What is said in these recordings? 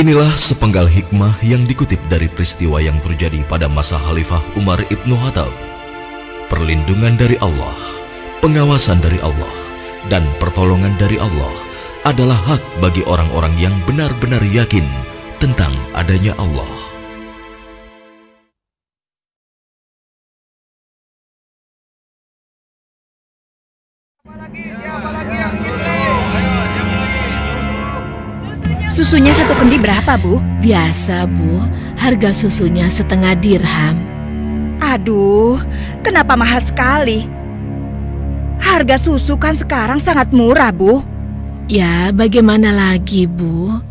Inilah sepenggal hikmah yang dikutip dari peristiwa yang terjadi pada masa Khalifah Umar ibn Khattab. Perlindungan dari Allah, pengawasan dari Allah, dan pertolongan dari Allah adalah hak bagi orang-orang yang benar-benar yakin tentang adanya Allah. Susunya satu kendi berapa, Bu? Biasa, Bu. Harga susunya 1/2 dirham. Aduh, kenapa mahal sekali? Harga susu kan sekarang sangat murah, Bu. Ya, bagaimana lagi, Bu?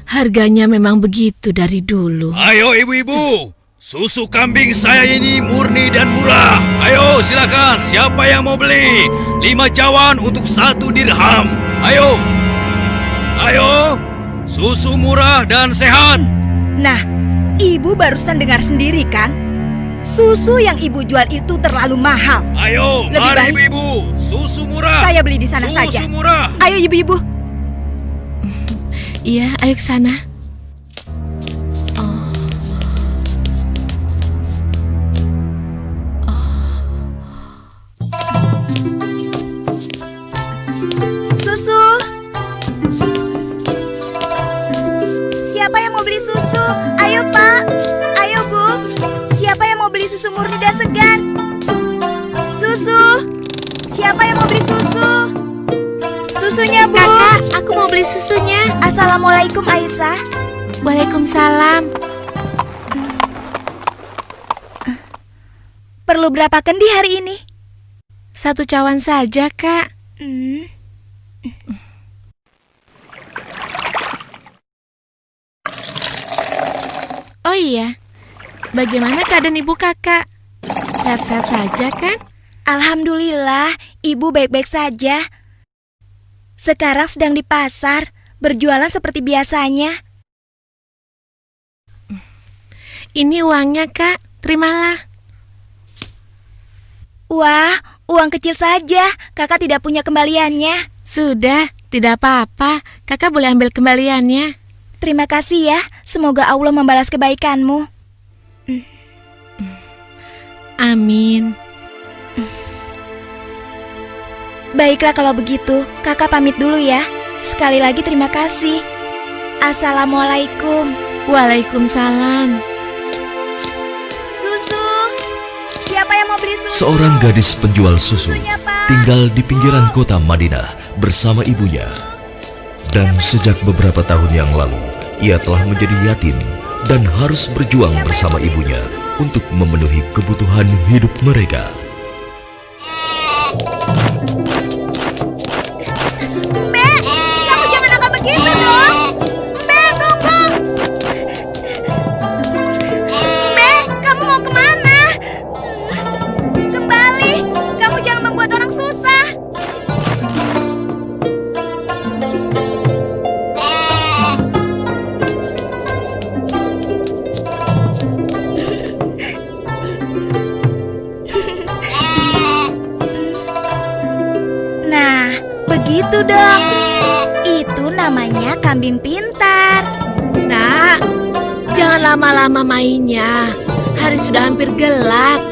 Harganya memang begitu dari dulu. Ayo ibu-ibu, susu kambing saya ini murni dan murah. Ayo silakan, siapa yang mau beli? 5 cawan untuk 1 dirham. Ayo, ayo, susu murah dan sehat. Nah, Ibu barusan dengar sendiri kan? Susu yang Ibu jual itu terlalu mahal. Ayo, Lebih mari baik ibu-ibu, susu murah. saya beli di sana Susu saja. murah. Ayo Ibu-ibu. Iya, ayo ke sana. Susu. Siapa yang mau beli susu? Ayo Pak. Ayo Bu. Siapa yang mau beli susu murni dan segar? Susu. Siapa yang mau beli susu? Susunya Bu. Kakak, aku mau beli susunya. Assalamualaikum Aisyah. Waalaikumsalam. Perlu berapa kendi hari ini? 1 cawan saja, Kak. Oh iya, bagaimana keadaan ibu kakak? Sehat-sehat saja kan? Alhamdulillah, Ibu baik-baik saja. Sekarang sedang di pasar, berjualan seperti biasanya. Ini uangnya, Kak. Terimalah. Wah, uang kecil saja. Kakak tidak punya kembaliannya. Sudah, tidak apa-apa. Kakak boleh ambil kembaliannya. Terima kasih ya. Semoga Allah membalas kebaikanmu. Amin. Baiklah kalau begitu, kakak pamit dulu ya. Sekali lagi terima kasih. Assalamualaikum. Waalaikumsalam. Susu. Siapa yang mau beli susu? Seorang gadis penjual susu Susunya, Pak. tinggal di pinggiran kota Madinah bersama ibunya. Dan sejak beberapa tahun yang lalu, ia telah menjadi yatim dan harus berjuang bersama ibunya untuk memenuhi kebutuhan hidup mereka. Mbak, kamu jangan nakal begitu dong. Mbak, tunggu. Mbak, kamu mau kemana? Kembali, kamu jangan membuat orang susah. Nah, begitu dong. Itu namanya kambing pintar. Nak, jangan lama-lama mainnya. Hari sudah hampir gelap.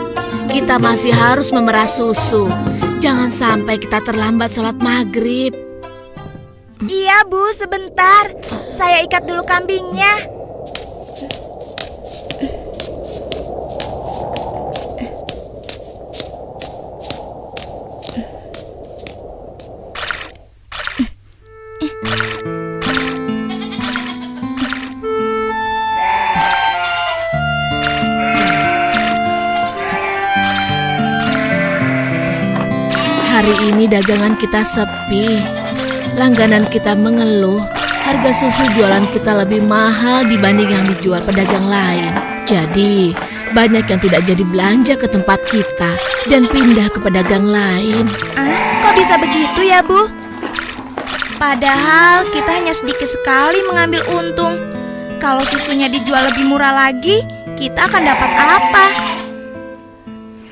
Kita masih harus memerah susu. Jangan sampai kita terlambat sholat maghrib. Iya, Bu, sebentar. Saya ikat dulu kambingnya. Hari ini dagangan kita sepi. Langganan kita mengeluh. Harga susu jualan kita lebih mahal dibanding yang dijual pedagang lain. Jadi, banyak yang tidak jadi belanja ke tempat kita dan pindah ke pedagang lain. Kok bisa begitu ya, Bu? Padahal kita hanya sedikit sekali mengambil untung. Kalau susunya dijual lebih murah lagi, kita akan dapat apa?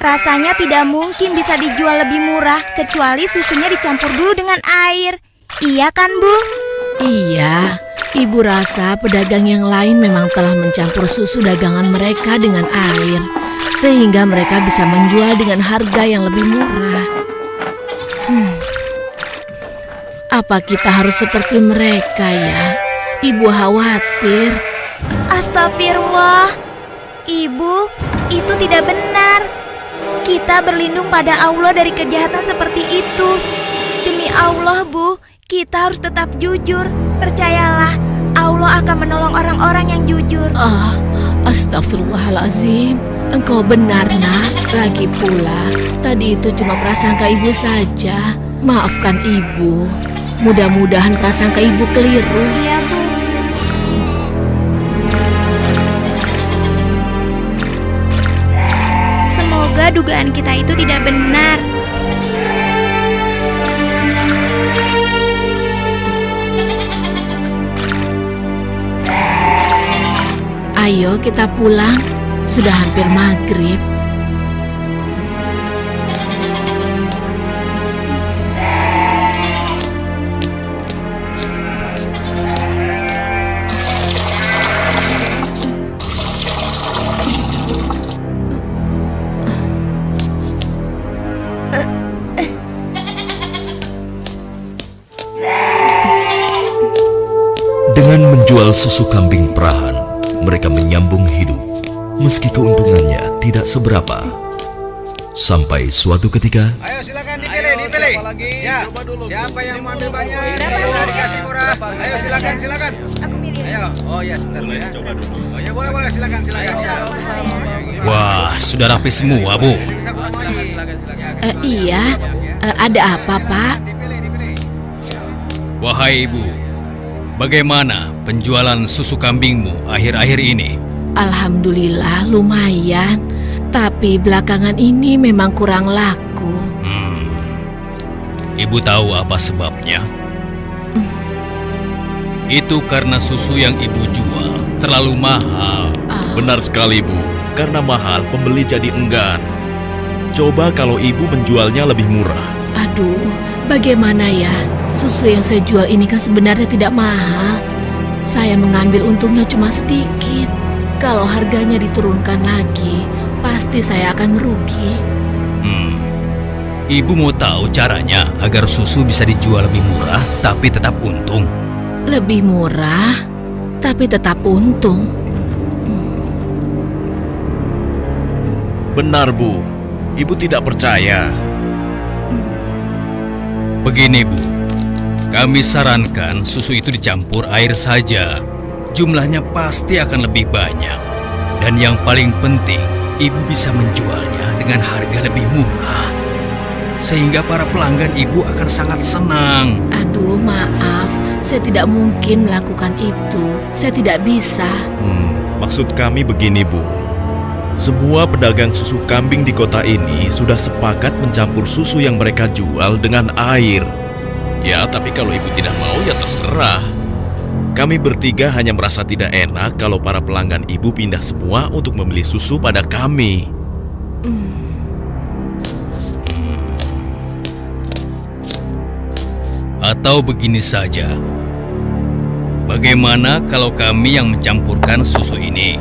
Rasanya tidak mungkin bisa dijual lebih murah kecuali susunya dicampur dulu dengan air. Iya kan, Bu? Iya, Ibu rasa pedagang yang lain memang telah mencampur susu dagangan mereka dengan air, sehingga mereka bisa menjual dengan harga yang lebih murah. Apa kita harus seperti mereka ya? Ibu khawatir. Astagfirullah. Ibu, itu tidak benar. Kita berlindung pada Allah dari kejahatan seperti itu. Demi Allah, Bu, kita harus tetap jujur. Percayalah, Allah akan menolong orang-orang yang jujur. Astagfirullahalazim. Engkau benar, Nak. Lagi pula, tadi itu cuma prasangka ibu saja. Maafkan ibu. Mudah-mudahan prasangka ibu keliru. Iya, Bu. Semoga dugaan kita itu tidak benar. Ayo kita pulang. Sudah hampir maghrib. Dengan menjual susu kambing perahan, mereka menyambung hidup, meski keuntungannya tidak seberapa. Sampai suatu ketika, Ayo silakan dipilih. Ya, siapa yang mau ambil banyak? Bisa dikasih murah. Ayo silakan. Aku milih. Ayo. Oh ya, sebentar ya. Oh ya, boleh silakan. Ya. Wah, sudah rapi semua, Bu. Bisa kurang lagi. Iya, ada apa, Pak? Dipilih. Wahai Ibu, bagaimana penjualan susu kambingmu akhir-akhir ini? Alhamdulillah lumayan, tapi belakangan ini memang kurang laku. Ibu tahu apa sebabnya? Itu karena susu yang ibu jual terlalu mahal. Benar sekali, Bu. Karena mahal, pembeli jadi enggan. Coba kalau ibu menjualnya lebih murah. Aduh, bagaimana ya? Susu yang saya jual ini kan sebenarnya tidak mahal. Saya mengambil untungnya cuma sedikit. Kalau harganya diturunkan lagi, pasti saya akan merugi. Ibu mau tahu caranya agar susu bisa dijual lebih murah tapi tetap untung? Lebih murah, tapi tetap untung. Benar, Bu. Ibu tidak percaya. Begini, Bu. Kami sarankan susu itu dicampur air saja. Jumlahnya pasti akan lebih banyak. Dan yang paling penting, ibu bisa menjualnya dengan harga lebih murah. Sehingga para pelanggan ibu akan sangat senang. Aduh, maaf. Saya tidak mungkin melakukan itu. Saya tidak bisa. Maksud kami begini, Bu. Semua pedagang susu kambing di kota ini sudah sepakat mencampur susu yang mereka jual dengan air. Ya, tapi kalau ibu tidak mau, ya terserah. Kami bertiga hanya merasa tidak enak kalau para pelanggan ibu pindah semua untuk membeli susu pada kami. Atau begini saja, bagaimana kalau kami yang mencampurkan susu ini?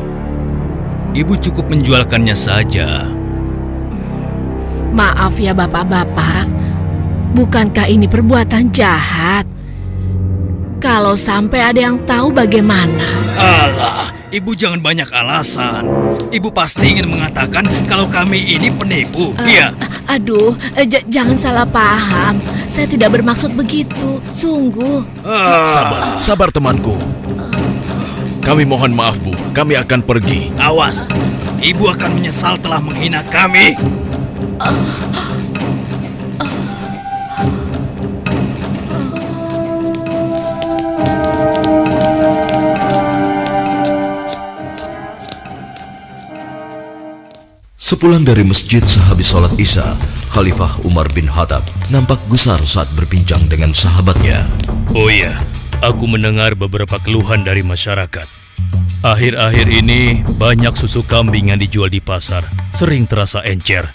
Ibu cukup menjualkannya saja. Maaf ya bapak-bapak, bukankah ini perbuatan jahat? Kalau sampai ada yang tahu bagaimana? Alah, ibu jangan banyak alasan. Ibu pasti ingin mengatakan kalau kami ini penipu, iya? Aduh, jangan salah paham. Saya tidak bermaksud begitu, sungguh. Sabar temanku. Kami mohon maaf, Bu. Kami akan pergi. Awas, ibu akan menyesal telah menghina kami. Sepulang dari masjid sehabis sholat Isya, Khalifah Umar bin Khattab nampak gusar saat berbincang dengan sahabatnya. Oh iya, aku mendengar beberapa keluhan dari masyarakat. Akhir-akhir ini banyak susu kambing yang dijual di pasar sering terasa encer,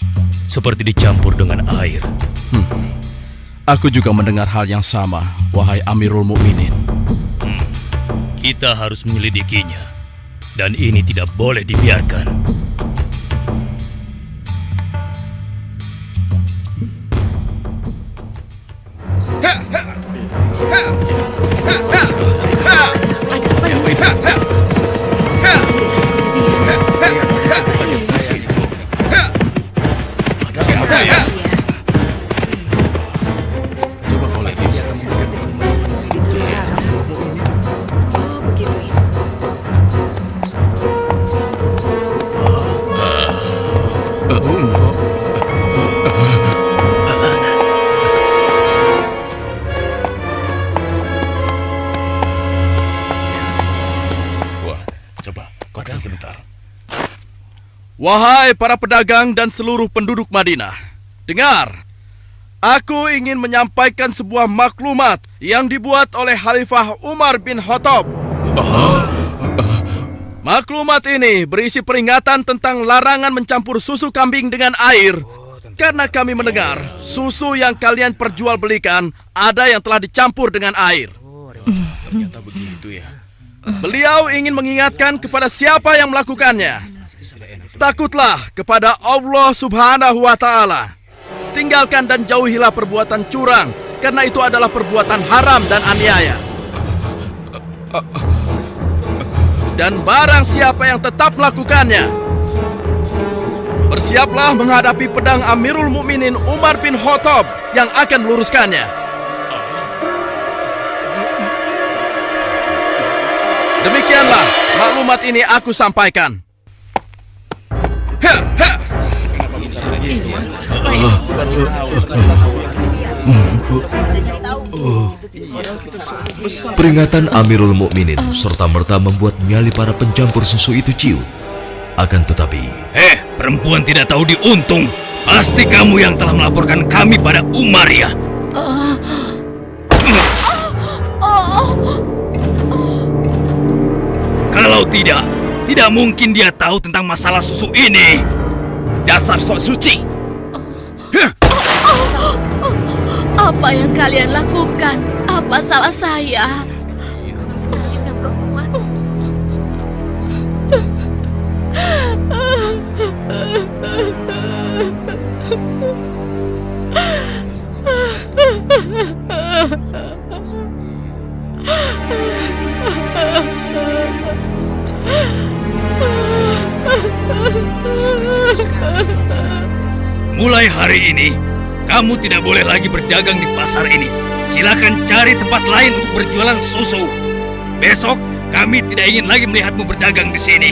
seperti dicampur dengan air. Aku juga mendengar hal yang sama, wahai Amirul Mukminin. Kita harus menyelidikinya. Dan ini tidak boleh dibiarkan. Wahai para pedagang dan seluruh penduduk Madinah, dengar, aku ingin menyampaikan sebuah maklumat yang dibuat oleh Khalifah Umar bin Khattab. Maklumat ini berisi peringatan tentang larangan mencampur susu kambing dengan air. Karena kami mendengar susu yang kalian perjualbelikan ada yang telah dicampur dengan air. Ternyata begitu ya. Beliau ingin mengingatkan kepada siapa yang melakukannya. Takutlah kepada Allah Subhanahu wa Ta'ala. Tinggalkan dan jauhilah perbuatan curang, karena itu adalah perbuatan haram dan aniaya. Dan barang siapa yang tetap melakukannya, bersiaplah menghadapi pedang Amirul Mukminin Umar bin Khattab yang akan meluruskannya. Demikianlah maklumat ini aku sampaikan. Peringatan Amirul Mukminin serta-merta membuat nyali para pencampur susu itu ciut. Akan tetapi, Perempuan tidak tahu diuntung. Pasti kamu yang telah melaporkan kami pada Umar ya. Kalau tidak mungkin dia tahu tentang masalah susu ini. Dasar sok suci. Apa yang kalian lakukan? Apa salah saya? Mulai hari ini, kamu tidak boleh lagi berdagang di pasar ini. Silakan cari tempat lain untuk berjualan susu. Besok, kami tidak ingin lagi melihatmu berdagang di sini.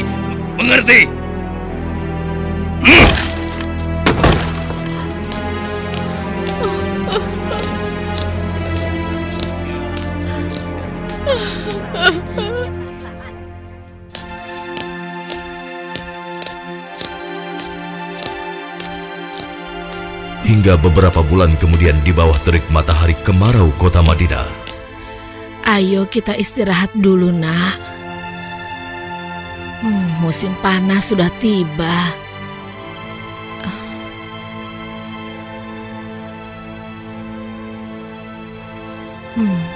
Mengerti? hingga beberapa bulan kemudian di bawah terik matahari kemarau kota Madinah. Ayo kita istirahat dulu, nak. Musim panas sudah tiba.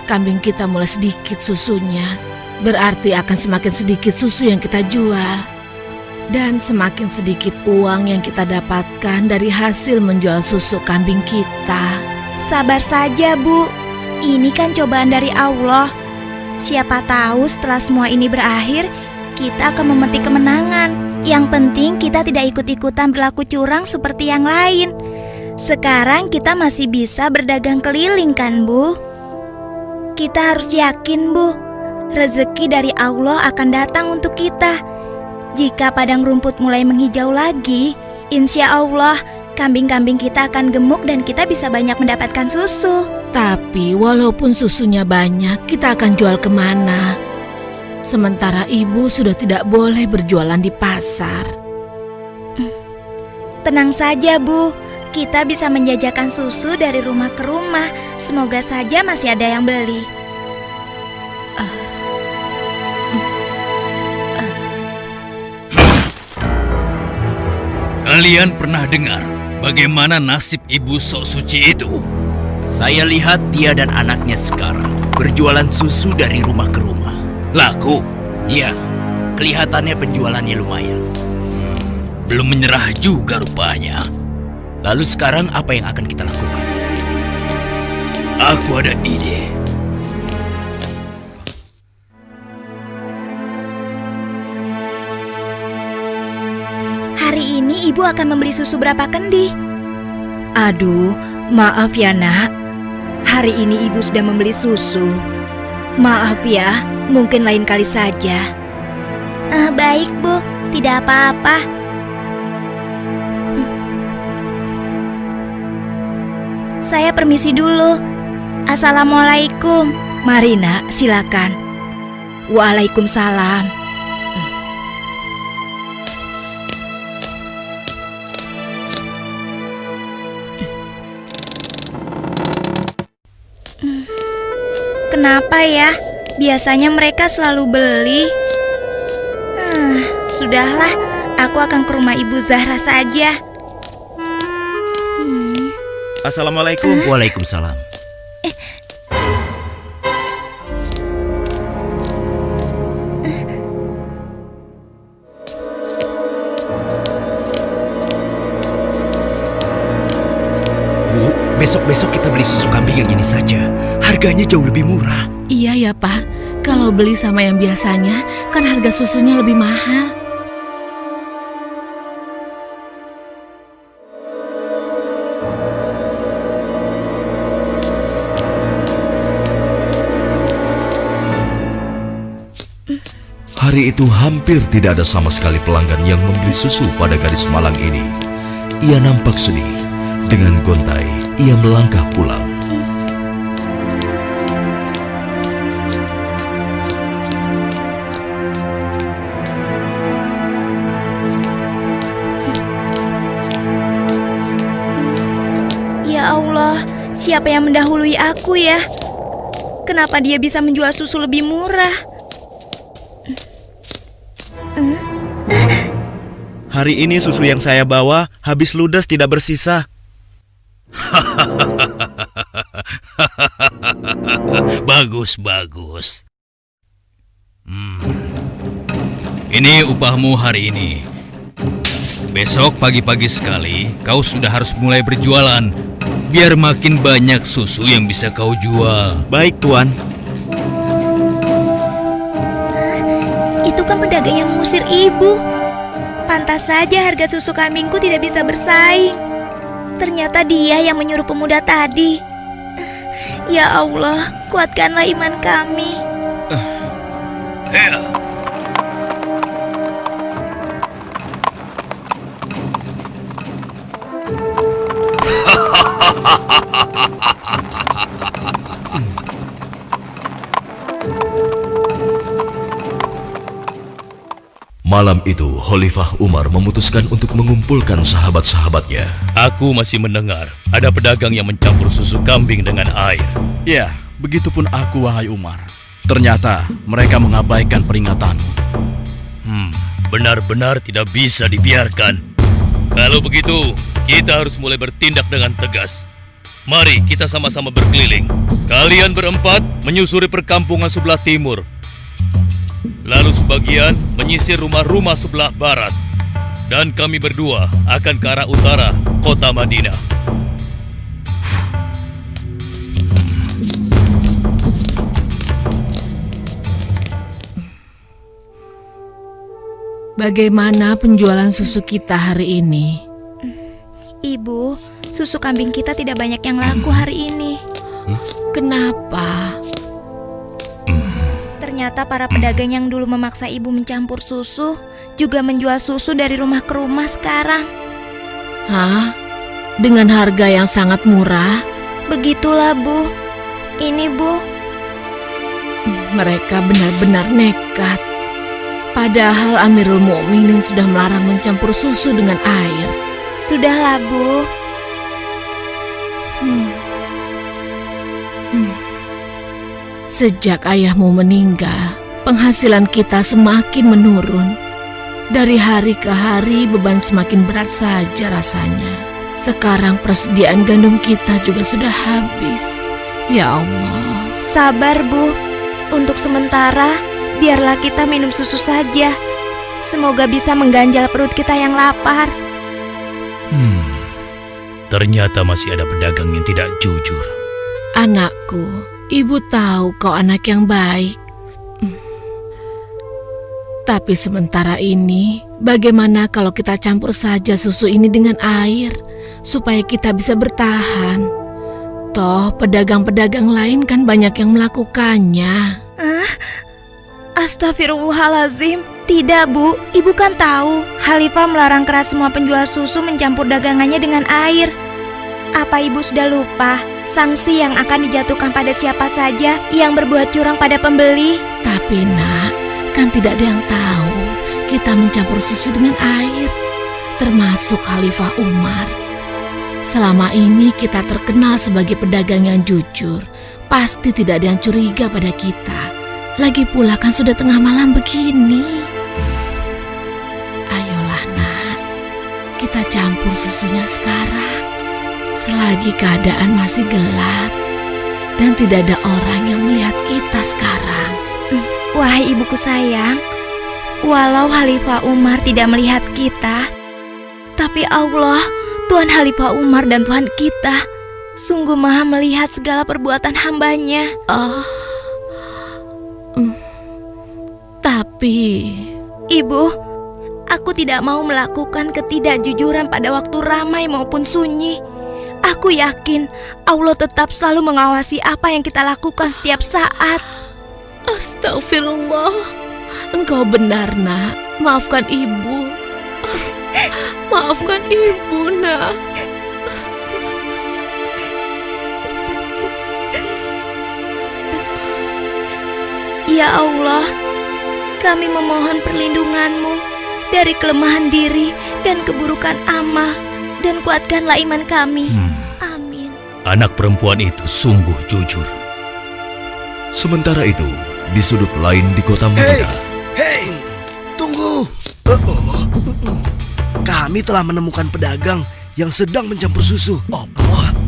Kambing kita mulai sedikit susunya. Berarti akan semakin sedikit susu yang kita jual. Dan semakin sedikit uang yang kita dapatkan dari hasil menjual susu kambing kita. Sabar saja, Bu. Ini kan cobaan dari Allah. Siapa tahu setelah semua ini berakhir, kita akan memetik kemenangan. Yang penting kita tidak ikut-ikutan berlaku curang seperti yang lain. Sekarang kita masih bisa berdagang keliling kan, Bu? Kita harus yakin, Bu. Rezeki dari Allah akan datang untuk kita. Jika padang rumput mulai menghijau lagi, insya Allah kambing-kambing kita akan gemuk dan kita bisa banyak mendapatkan susu. Tapi walaupun susunya banyak, kita akan jual kemana? Sementara ibu sudah tidak boleh berjualan di pasar. Tenang saja, Bu. Kita bisa menjajakan susu dari rumah ke rumah. Semoga saja masih ada yang beli. Kalian pernah dengar bagaimana nasib ibu sok suci itu? Saya lihat dia dan anaknya sekarang berjualan susu dari rumah ke rumah. Laku? Iya, kelihatannya penjualannya lumayan. Belum menyerah juga rupanya. Lalu sekarang apa yang akan kita lakukan? Aku ada ide. Hari ini ibu akan membeli susu berapa kendi? Aduh, maaf ya nak. Hari ini ibu sudah membeli susu. Maaf ya, mungkin lain kali saja. Baik bu, tidak apa-apa. Saya permisi dulu. Assalamualaikum. Mari nak, silakan. Waalaikumsalam. Kenapa ya? Biasanya mereka selalu beli. Sudahlah, aku akan ke rumah Ibu Zahra saja. Assalamualaikum. Waalaikumsalam. Bu, besok-besok kita beli susu kambing yang ini saja. Harganya jauh lebih murah. Iya ya Pak, kalau beli sama yang biasanya kan harga susunya lebih mahal. Hari itu hampir tidak ada sama sekali pelanggan yang membeli susu pada gadis malang ini. Ia nampak sedih. Dengan gontai, ia melangkah pulang. Ya Allah, siapa yang mendahului aku ya? Kenapa dia bisa menjual susu lebih murah? Hari ini susu yang saya bawa habis ludes tidak bersisa. Bagus, bagus. Ini upahmu hari ini. Besok pagi-pagi sekali kau sudah harus mulai berjualan, biar makin banyak susu yang bisa kau jual. Baik, Tuan. Itu kan pedagang yang mengusir ibu. Pantas saja harga susu kambingku tidak bisa bersaing. Ternyata dia yang menyuruh pemuda tadi. Ya Allah, kuatkanlah iman kami. Malam itu, Khalifah Umar memutuskan untuk mengumpulkan sahabat-sahabatnya. Aku masih mendengar ada pedagang yang mencampur susu kambing dengan air. Ya, begitupun aku, wahai Umar. Ternyata mereka mengabaikan peringatanmu. Benar-benar tidak bisa dibiarkan. Kalau begitu, kita harus mulai bertindak dengan tegas. Mari kita sama-sama berkeliling. Kalian berempat menyusuri perkampungan sebelah timur. Lalu sebagian menyisir rumah-rumah sebelah barat. Dan kami berdua akan ke arah utara, kota Madinah. Bagaimana penjualan susu kita hari ini? Ibu, susu kambing kita tidak banyak yang laku hari ini. Kenapa? Ternyata para pedagang yang dulu memaksa ibu mencampur susu juga menjual susu dari rumah ke rumah sekarang. Hah? Dengan harga yang sangat murah? Begitulah, Bu. Ini, Bu. Mereka benar-benar nekat. Padahal Amirul Mukminin sudah melarang mencampur susu dengan air. Sudahlah, Bu. Sejak ayahmu meninggal, penghasilan kita semakin menurun. Dari hari ke hari beban semakin berat saja rasanya. Sekarang persediaan gandum kita juga sudah habis. Ya Allah. Sabar, Bu. Untuk sementara, biarlah kita minum susu saja. Semoga bisa mengganjal perut kita yang lapar. Ternyata masih ada pedagang yang tidak jujur. Anakku, ibu tahu kau anak yang baik. Tapi sementara ini, bagaimana kalau kita campur saja susu ini dengan air, supaya kita bisa bertahan? Toh, pedagang-pedagang lain kan banyak yang melakukannya. Astagfirullahalazim. Tidak, Bu. Ibu kan tahu, Khalifah melarang keras semua penjual susu mencampur dagangannya dengan air. Apa ibu sudah lupa sanksi yang akan dijatuhkan pada siapa saja yang berbuat curang pada pembeli? Tapi nak, kan tidak ada yang tahu kita mencampur susu dengan air, termasuk Khalifah Umar. Selama ini kita terkenal sebagai pedagang yang jujur. Pasti tidak ada yang curiga pada kita. Lagi pula kan sudah tengah malam begini. Ayolah nak, kita campur susunya sekarang. Selagi keadaan masih gelap dan tidak ada orang yang melihat kita sekarang. Wahai ibuku sayang, walau Khalifah Umar tidak melihat kita, tapi Allah, Tuhan Khalifah Umar dan Tuhan kita, sungguh maha melihat segala perbuatan hambanya. Tapi Ibu, aku tidak mau melakukan ketidakjujuran pada waktu ramai maupun sunyi. Aku yakin Allah tetap selalu mengawasi apa yang kita lakukan setiap saat. Astagfirullah, engkau benar nak. Maafkan ibu. Maafkan ibu nak. Ya Allah, kami memohon perlindungan-Mu dari kelemahan diri dan keburukan amal, dan kuatkanlah iman kami. Amin. Anak perempuan itu sungguh jujur. Sementara itu, di sudut lain di kota Madinah. Hei, tunggu. Kami telah menemukan pedagang yang sedang mencampur susu.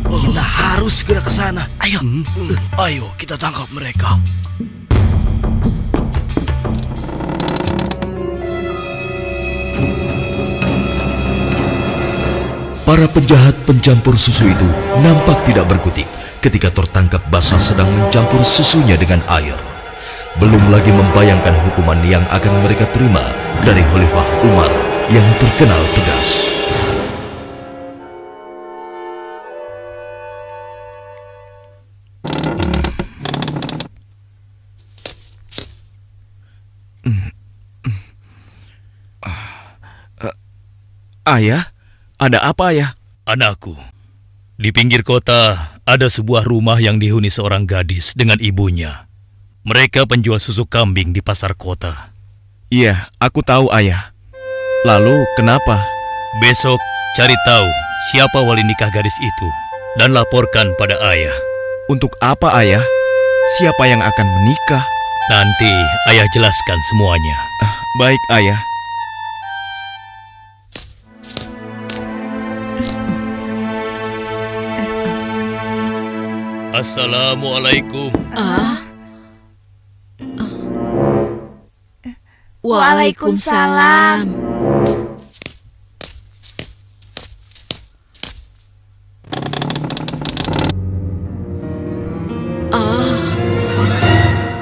Kita harus segera ke sana. Ayo kita tangkap mereka. Para penjahat pencampur susu itu nampak tidak berkutik ketika tertangkap basah sedang mencampur susunya dengan air. Belum lagi membayangkan hukuman yang akan mereka terima dari Khalifah Umar yang terkenal tegas. Ayah? Ada apa ya? Anakku, di pinggir kota ada sebuah rumah yang dihuni seorang gadis dengan ibunya. Mereka penjual susu kambing di pasar kota. Iya, aku tahu ayah. Lalu kenapa? Besok cari tahu siapa wali nikah gadis itu dan laporkan pada ayah. Untuk apa ayah? Siapa yang akan menikah? Nanti ayah jelaskan semuanya. Baik ayah. Assalamualaikum. Waalaikumsalam.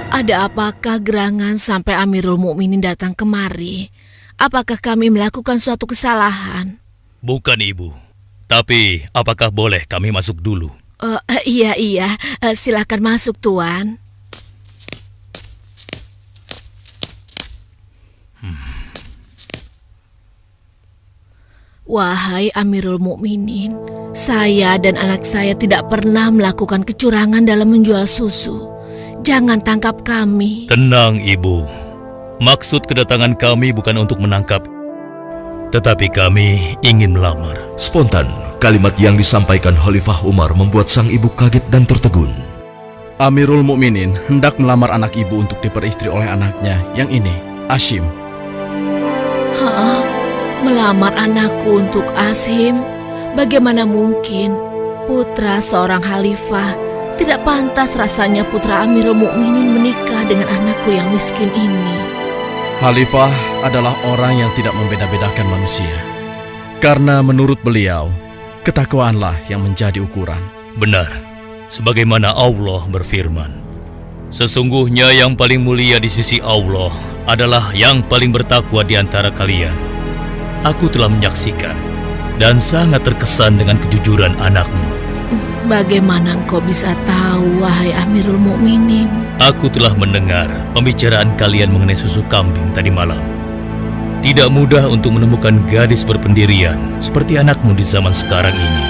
Ada apakah gerangan sampai Amirul Mukminin datang kemari? Apakah kami melakukan suatu kesalahan? Bukan ibu. Tapi apakah boleh kami masuk dulu? Iya, silakan masuk tuan. Wahai Amirul Mukminin, saya dan anak saya tidak pernah melakukan kecurangan dalam menjual susu. Jangan tangkap kami. Tenang ibu. Maksud kedatangan kami bukan untuk menangkap, tetapi kami ingin melamar. Spontan, kalimat yang disampaikan Khalifah Umar membuat sang ibu kaget dan tertegun. Amirul Mukminin hendak melamar anak ibu untuk diperistri oleh anaknya yang ini, Ashim. Melamar anakku untuk Ashim? Bagaimana mungkin putra seorang khalifah Tidak pantas rasanya putra Amirul Mukminin menikah dengan anakku yang miskin ini. Khalifah adalah orang yang tidak membeda-bedakan manusia. Karena menurut beliau, ketakwaanlah yang menjadi ukuran. Benar, sebagaimana Allah berfirman, sesungguhnya yang paling mulia di sisi Allah adalah yang paling bertakwa di antara kalian. Aku telah menyaksikan dan sangat terkesan dengan kejujuran anakmu. Bagaimana engkau bisa tahu, wahai Amirul Mukminin? Aku telah mendengar pembicaraan kalian mengenai susu kambing tadi malam. Tidak mudah untuk menemukan gadis berpendirian seperti anakmu di zaman sekarang ini.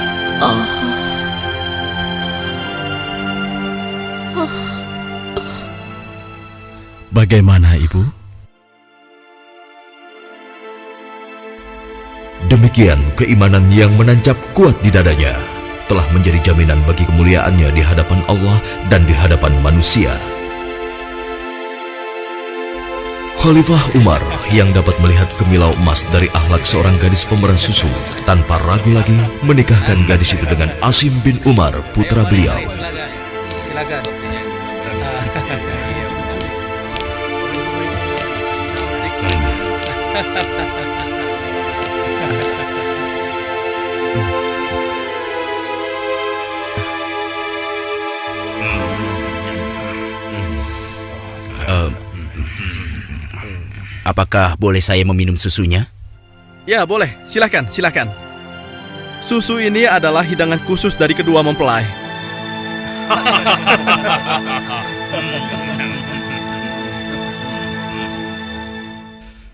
Bagaimana, Ibu? Demikian keimanan yang menancap kuat di dadanya telah menjadi jaminan bagi kemuliaannya di hadapan Allah dan di hadapan manusia. Khalifah Umar yang dapat melihat kemilau emas dari akhlak seorang gadis pemeras susu tanpa ragu lagi menikahkan gadis itu dengan Asim bin Umar, putra beliau. Silakan. Apakah boleh saya meminum susunya? Ya, boleh. Silakan, silakan. Susu ini adalah hidangan khusus dari kedua mempelai.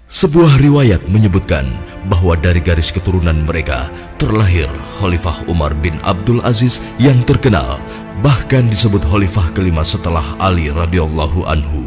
Sebuah riwayat menyebutkan bahwa dari garis keturunan mereka terlahir Khalifah Umar bin Abdul Aziz yang terkenal, bahkan disebut khalifah kelima setelah Ali radhiyallahu anhu.